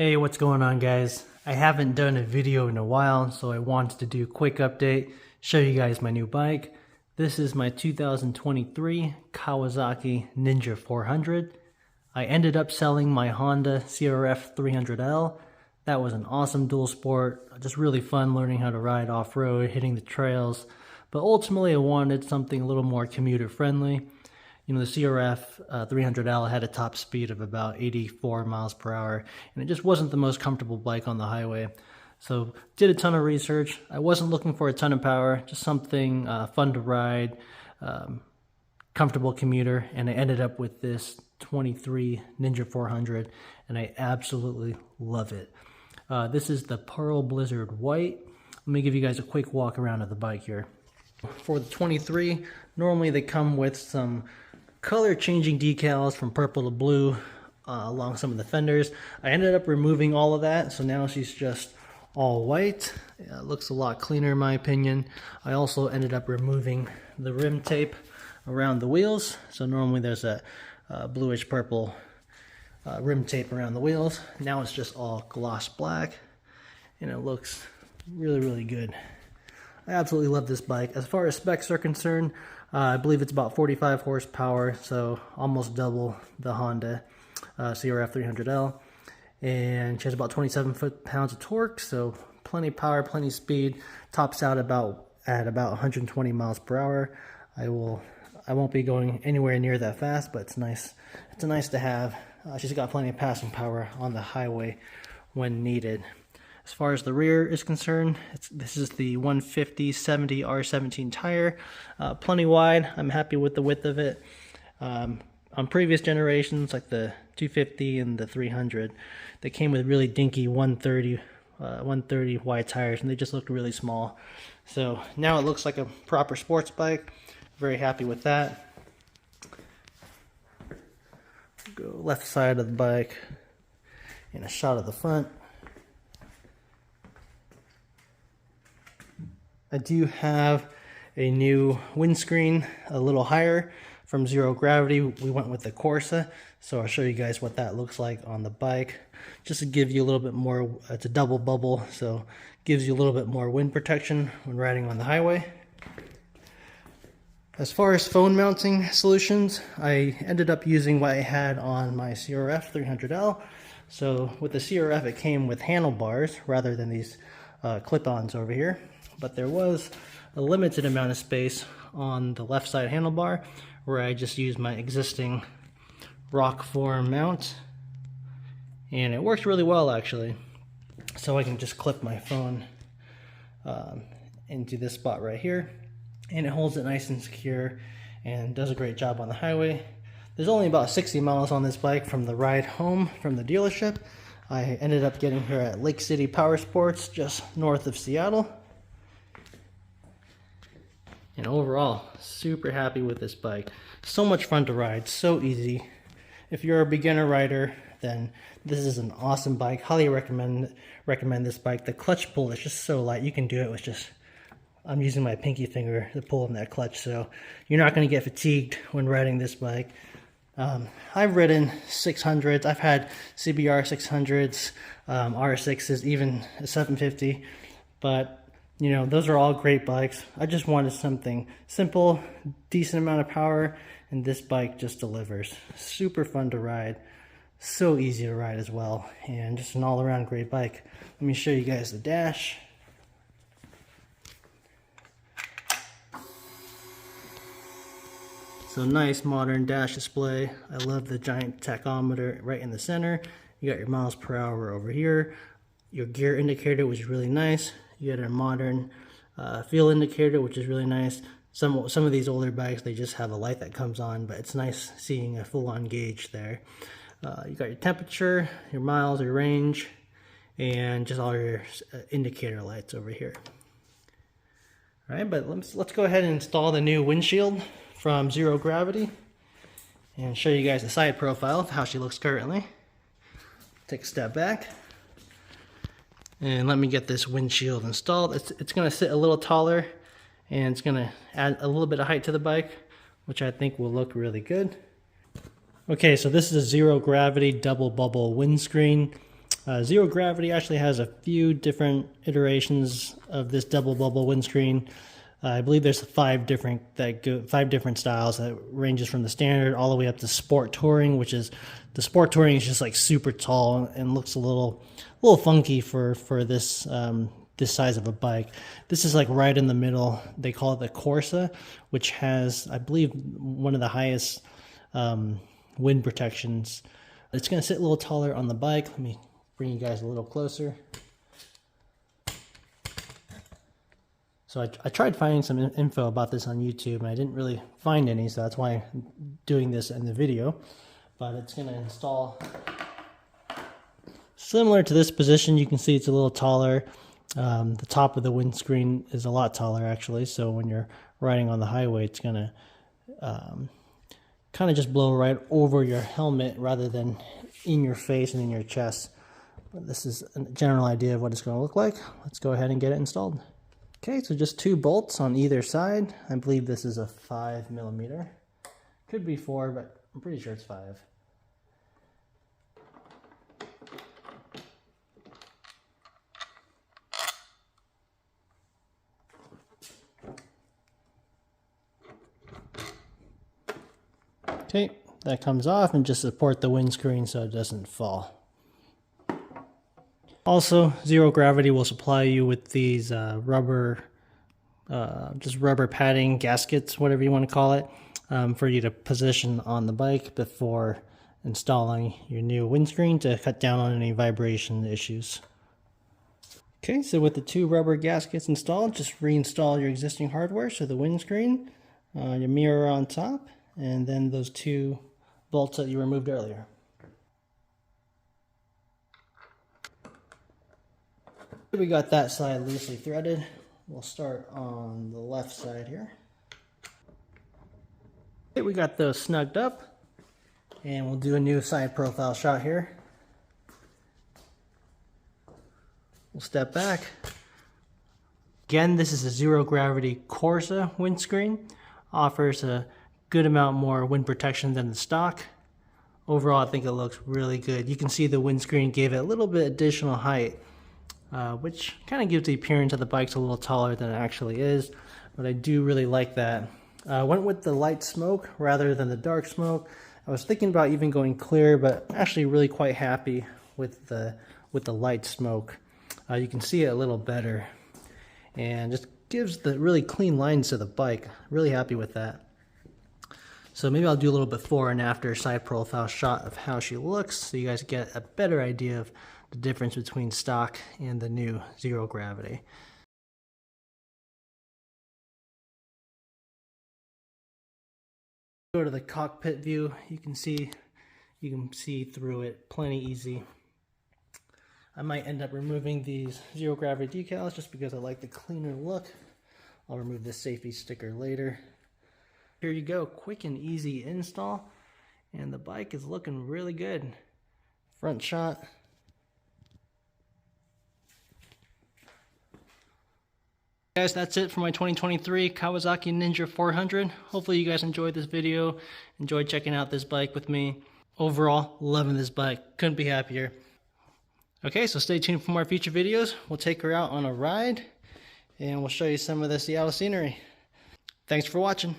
Hey, what's going on, guys? I haven't done a video in a while, so I wanted to do a quick update, show you guys my new bike. This is my 2023 Kawasaki Ninja 400. I ended up selling my Honda CRF 300L. That was an awesome dual sport, just really fun learning how to ride off-road, hitting the trails. But ultimately I wanted something a little more commuter friendly. You know, the CRF 300L had a top speed of about 84 miles per hour, and it just wasn't the most comfortable bike on the highway. So did a ton of research. I wasn't looking for a ton of power, just something fun to ride, comfortable commuter, and I ended up with this 23 Ninja 400, and I absolutely love it. This is the Pearl Blizzard White. Let me give you guys a quick walk around of the bike here. For the 23, normally they come with some color changing decals from purple to blue along some of the fenders. I ended up removing all of that, so now she's just all white. It looks a lot cleaner in my opinion. I also ended up removing the rim tape around the wheels. So normally there's a bluish purple rim tape around the wheels. Now it's just all gloss black, and it looks really good. I absolutely love this bike. As far as specs are concerned, I believe it's about 45 horsepower, so almost double the Honda CRF 300L. And she has about 27 foot-pounds of torque, so plenty of power, plenty of speed. Tops out at about 120 miles per hour. I won't be going anywhere near that fast, but it's nice. It's nice to have. She's got plenty of passing power on the highway when needed. As far as the rear is concerned, this is the 150/70 R17 tire, plenty wide. I'm happy with the width of it. On previous generations, like the 250 and the 300, they came with really dinky 130 wide tires, and they just looked really small. So now it looks like a proper sports bike. Very happy with that. Go left side of the bike and a shot of the front. I do have a new windscreen, a little higher from Zero Gravity. We went with the Corsa, so I'll show you guys what that looks like on the bike. Just to give you a little bit more, it's a double bubble, so gives you a little bit more wind protection when riding on the highway. As far as phone mounting solutions, I ended up using what I had on my CRF 300L. So with the CRF, it came with handlebars rather than these clip-ons over here. But there was a limited amount of space on the left side handlebar where I just used my existing rock form mount, and it works really well actually. So I can just clip my phone into this spot right here, and it holds it nice and secure and does a great job on the highway. There's only about 60 miles on this bike from the ride home from the dealership. I ended up getting her at Lake City Power Sports just north of Seattle. And overall, super happy with this bike. So much fun to ride, so easy. If you're a beginner rider, then this is an awesome bike. Highly recommend this bike. The clutch pull is just so light. You can do it with just, I'm using my pinky finger to pull in that clutch, so you're not going to get fatigued when riding this bike. I've ridden 600s. I've had CBR 600s, R6s, even a 750, but you know, those are all great bikes. I just wanted something simple, decent amount of power, and this bike just delivers. Super fun to ride, so easy to ride as well, and just an all-around great bike. Let me show you guys the dash. So nice modern dash display. I love the giant tachometer right in the center. You got your miles per hour over here. Your gear indicator, which is really nice. You got a modern fuel indicator, which is really nice. Some of these older bikes, they just have a light that comes on, but it's nice seeing a full-on gauge there. You got your temperature, your miles, your range, and just all your indicator lights over here. All right, but let's go ahead and install the new windshield from Zero Gravity and show you guys the side profile of how she looks currently. Take a step back. And let me get this windshield installed. It's going to sit a little taller, and it's going to add a little bit of height to the bike, which I think will look really good. Okay, so this is a Zero Gravity double bubble windscreen. Zero Gravity actually has a few different iterations of this double bubble windscreen. I believe there's five different styles that ranges from the standard all the way up to sport touring, which is the sport touring is just like super tall and looks a little funky for this this size of a bike. This is like right in the middle. They call it the Corsa, which has, I believe, one of the highest wind protections. It's going to sit a little taller on the bike. Let me bring you guys a little closer. So I tried finding some info about this on YouTube, and I didn't really find any, so that's why I'm doing this in the video. But it's going to install similar to this position. You can see it's a little taller. The top of the windscreen is a lot taller, actually, so when you're riding on the highway, it's going to kind of just blow right over your helmet rather than in your face and in your chest. But this is a general idea of what it's going to look like. Let's go ahead and get it installed. Okay, so just 2 bolts on either side. I believe this is a 5mm. Could be 4, but I'm pretty sure it's 5. Okay, that comes off, and just support the windscreen so it doesn't fall. Also, Zero Gravity will supply you with these rubber padding gaskets, whatever you want to call it, for you to position on the bike before installing your new windscreen to cut down on any vibration issues. Okay, so with the 2 rubber gaskets installed, just reinstall your existing hardware, so the windscreen, your mirror on top, and then those 2 bolts that you removed earlier. We got that side loosely threaded. We'll start on the left side here. Okay, we got those snugged up, and we'll do a new side profile shot here. We'll step back. Again, this is a Zero Gravity Corsa windscreen. Offers a good amount more wind protection than the stock. Overall, I think it looks really good. You can see the windscreen gave it a little bit additional height, which kind of gives the appearance of the bike's a little taller than it actually is, but I do really like that. I went with the light smoke rather than the dark smoke. I was thinking about even going clear, but I'm actually really quite happy with the light smoke. You can see it a little better, and just gives the really clean lines to the bike. Really happy with that. So maybe I'll do a little before and after side profile shot of how she looks, so you guys get a better idea of the difference between stock and the new Zero Gravity. Go to the cockpit view. You can see through it plenty easy. I might end up removing these Zero Gravity decals just because I like the cleaner look. I'll remove this safety sticker later. Here you go, quick and easy install, and the bike is looking really good. Front shot. Guys, that's it for my 2023 Kawasaki Ninja 400. Hopefully you guys enjoyed this video, enjoyed checking out this bike with me. Overall, loving this bike, couldn't be happier. Okay, so stay tuned for more future videos. We'll take her out on a ride, and we'll show you some of the Seattle scenery. Thanks for watching.